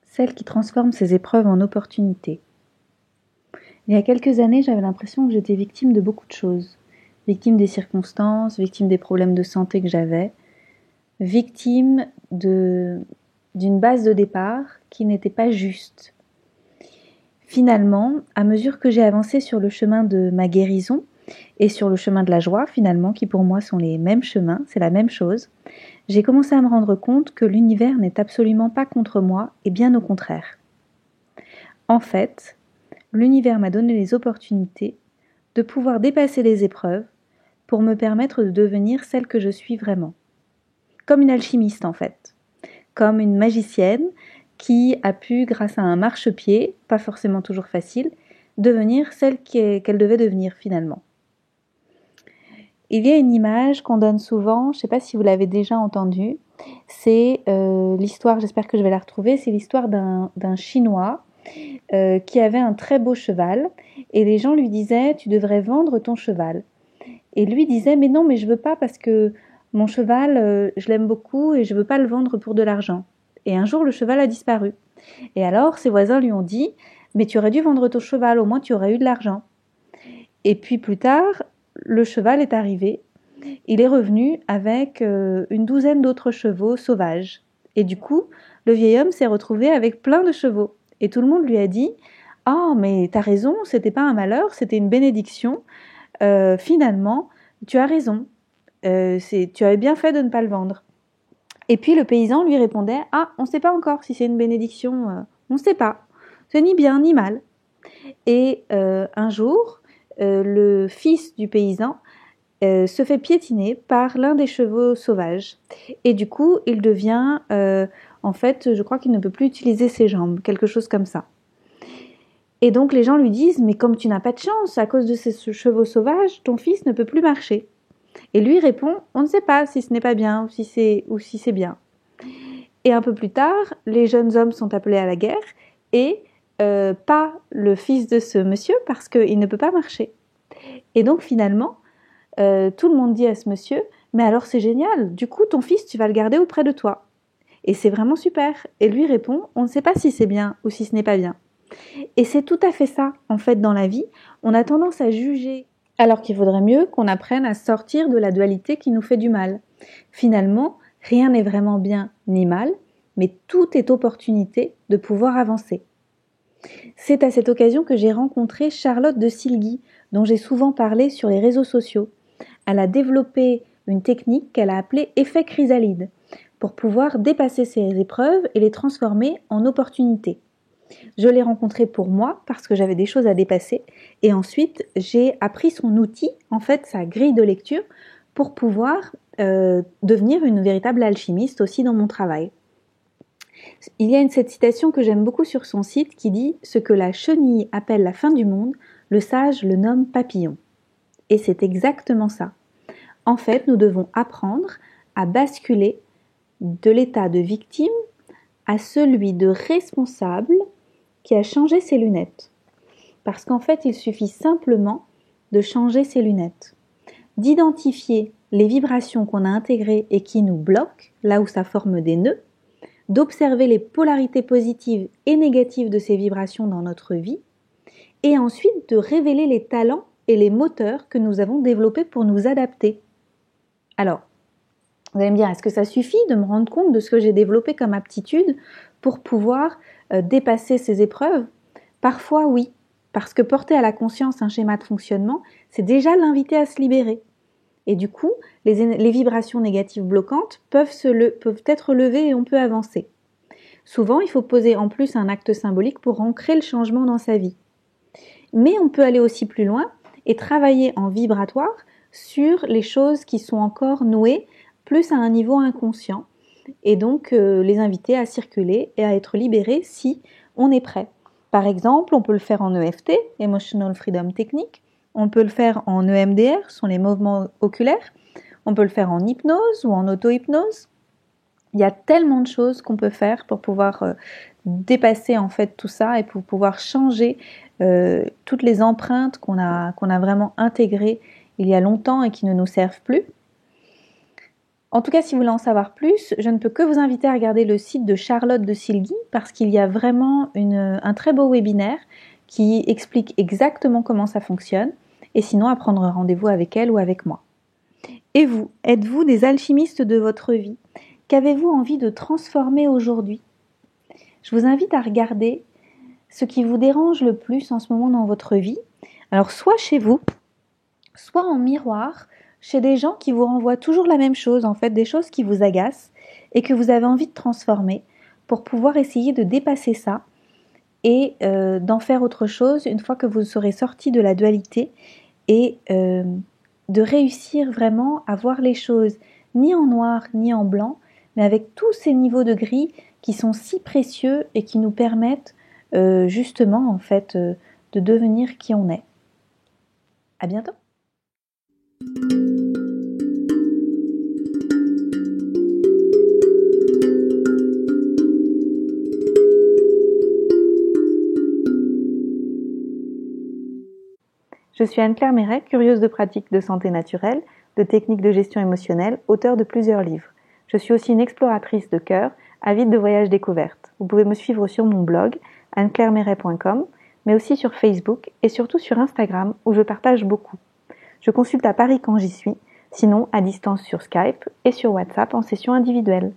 celle qui transforme ses épreuves en opportunités. Il y a quelques années, j'avais l'impression que j'étais victime de beaucoup de choses. Victime des circonstances, victime des problèmes de santé que j'avais, victime d'une base de départ qui n'était pas juste. Finalement, à mesure que j'ai avancé sur le chemin de ma guérison et sur le chemin de la joie, finalement, qui pour moi sont les mêmes chemins, c'est la même chose, j'ai commencé à me rendre compte que l'univers n'est absolument pas contre moi, et bien au contraire. En fait, l'univers m'a donné les opportunités de pouvoir dépasser les épreuves pour me permettre de devenir celle que je suis vraiment. Comme une alchimiste en fait, comme une magicienne qui a pu, grâce à un marchepied, pas forcément toujours facile, devenir celle qu'elle devait devenir finalement. Il y a une image qu'on donne souvent, je ne sais pas si vous l'avez déjà entendue, c'est l'histoire, j'espère que je vais la retrouver, c'est l'histoire d'un Chinois qui avait un très beau cheval et les gens lui disaient « tu devrais vendre ton cheval ». Et lui disait « mais non, mais je veux pas parce que mon cheval, je l'aime beaucoup et je veux pas le vendre pour de l'argent ». Et un jour, le cheval a disparu. Et alors, ses voisins lui ont dit « mais tu aurais dû vendre ton cheval, au moins tu aurais eu de l'argent ». Et puis plus tard, le cheval est arrivé. Il est revenu avec une douzaine d'autres chevaux sauvages. Et du coup, le vieil homme s'est retrouvé avec plein de chevaux. Et tout le monde lui a dit « ah, mais t'as raison, c'était pas un malheur, c'était une bénédiction. Finalement, tu as raison. Tu avais bien fait de ne pas le vendre. » Et puis le paysan lui répondait « ah, on ne sait pas encore si c'est une bénédiction, on ne sait pas. C'est ni bien ni mal. » Et un jour, le fils du paysan se fait piétiner par l'un des chevaux sauvages. Et du coup, il devient, en fait, je crois qu'il ne peut plus utiliser ses jambes, quelque chose comme ça. Et donc les gens lui disent « mais comme tu n'as pas de chance, à cause de ces chevaux sauvages, ton fils ne peut plus marcher. » Et lui répond « on ne sait pas si ce n'est pas bien ou si c'est bien. » Et un peu plus tard, les jeunes hommes sont appelés à la guerre et pas le fils de ce monsieur parce qu'il ne peut pas marcher. Et donc finalement, tout le monde dit à ce monsieur « mais alors c'est génial, du coup ton fils tu vas le garder auprès de toi. » Et c'est vraiment super. Et lui répond « on ne sait pas si c'est bien ou si ce n'est pas bien. » Et c'est tout à fait ça, en fait, dans la vie. On a tendance à juger, alors qu'il faudrait mieux qu'on apprenne à sortir de la dualité qui nous fait du mal. Finalement, rien n'est vraiment bien ni mal, mais tout est opportunité de pouvoir avancer. C'est à cette occasion que j'ai rencontré Charlotte de Silgui, dont j'ai souvent parlé sur les réseaux sociaux. Elle a développé une technique qu'elle a appelée effet chrysalide, pour pouvoir dépasser ses épreuves et les transformer en opportunités. Je l'ai rencontrée pour moi parce que j'avais des choses à dépasser et ensuite j'ai appris son outil, en fait sa grille de lecture, pour pouvoir devenir une véritable alchimiste aussi dans mon travail. Il y a cette citation que j'aime beaucoup sur son site qui dit « Ce que la chenille appelle la fin du monde, le sage le nomme papillon ». Et c'est exactement ça. En fait, nous devons apprendre à basculer de l'état de victime à celui de responsable qui a changé ses lunettes. Parce qu'en fait, il suffit simplement de changer ses lunettes, d'identifier les vibrations qu'on a intégrées et qui nous bloquent, là où ça forme des nœuds, d'observer les polarités positives et négatives de ces vibrations dans notre vie, et ensuite de révéler les talents et les moteurs que nous avons développés pour nous adapter. Alors, vous allez me dire, est-ce que ça suffit de me rendre compte de ce que j'ai développé comme aptitude pour pouvoir dépasser ces épreuves? Parfois oui, parce que porter à la conscience un schéma de fonctionnement, c'est déjà l'inviter à se libérer. Et du coup, les vibrations négatives bloquantes peuvent être levées et on peut avancer. Souvent, il faut poser en plus un acte symbolique pour ancrer le changement dans sa vie. Mais on peut aller aussi plus loin et travailler en vibratoire sur les choses qui sont encore nouées, plus à un niveau inconscient, et donc les inviter à circuler et à être libérés si on est prêt. Par exemple, on peut le faire en EFT, Emotional Freedom Technique, on peut le faire en EMDR, ce sont les mouvements oculaires, on peut le faire en hypnose ou en auto-hypnose. Il y a tellement de choses qu'on peut faire pour pouvoir dépasser en fait tout ça et pour pouvoir changer toutes les empreintes qu'on a vraiment intégrées il y a longtemps et qui ne nous servent plus. En tout cas, si vous voulez en savoir plus, je ne peux que vous inviter à regarder le site de Charlotte de Silgui parce qu'il y a vraiment un très beau webinaire qui explique exactement comment ça fonctionne et sinon à prendre rendez-vous avec elle ou avec moi. Et vous, êtes-vous des alchimistes de votre vie? Qu'avez-vous envie de transformer aujourd'hui? Je vous invite à regarder ce qui vous dérange le plus en ce moment dans votre vie. Alors soit chez vous, soit en miroir, chez des gens qui vous renvoient toujours la même chose, en fait, des choses qui vous agacent et que vous avez envie de transformer pour pouvoir essayer de dépasser ça et d'en faire autre chose une fois que vous serez sorti de la dualité et de réussir vraiment à voir les choses ni en noir ni en blanc, mais avec tous ces niveaux de gris qui sont si précieux et qui nous permettent justement en fait de devenir qui on est. À bientôt. Je suis Anne-Claire Méret, curieuse de pratiques de santé naturelle, de techniques de gestion émotionnelle, auteure de plusieurs livres. Je suis aussi une exploratrice de cœur, avide de voyages découvertes. Vous pouvez me suivre sur mon blog, anneclairemeret.com, mais aussi sur Facebook et surtout sur Instagram où je partage beaucoup. Je consulte à Paris quand j'y suis, sinon à distance sur Skype et sur WhatsApp en session individuelle.